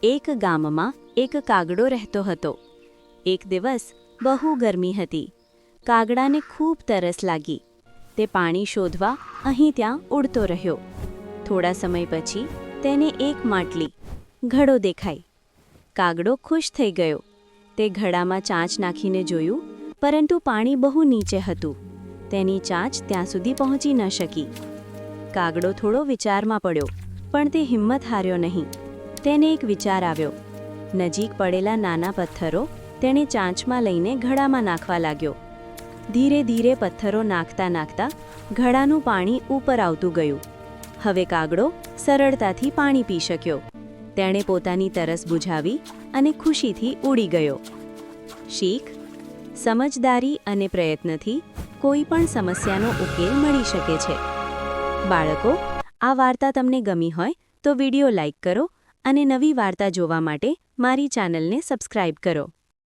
એક ગામમાં એક કાગડો રહેતો હતો. એક દિવસ બહુ ગરમી હતી. કાગડાને ખૂબ તરસ લાગી. તે પાણી શોધવા અહીં ત્યાં ઉડતો રહ્યો. થોડા સમય પછી તેને એક માટલી, ઘડો દેખાઈ. કાગડો ખુશ થઈ ગયો. તે ઘડામાં ચાંચ નાખીને જોયું, પરંતુ પાણી બહુ નીચે હતું. તેની ચાંચ ત્યાં સુધી પહોંચી ન શકી. કાગડો થોડો વિચારમાં પડ્યો, પણ તે હિંમત હાર્યો નહીં. તેને એક વિચાર આવ્યો. નજીક પડેલા નાના પથ્થરો તેણે ચાંચમાં લઈને ઘડામાં નાખવા લાગ્યો. ધીરે ધીરે પથ્થરો નાખતા નાખતા ઘડાનું પાણી ઉપર આવતું ગયું. હવે કાગડો સરળતાથી પાણી પી શક્યો. તેણે પોતાની તરસ બુઝાવી અને ખુશીથી ઉડી ગયો. શીખ: સમજદારી અને પ્રયત્નથી કોઈ પણ સમસ્યાનો ઉકેલ મળી શકે છે. બાળકો, આ વાર્તા તમને ગમી હોય તો વિડીયો લાઈક કરો અને નવી વાર્તા જોવા માટે મારી ચેનલને સબસ્ક્રાઇબ કરો.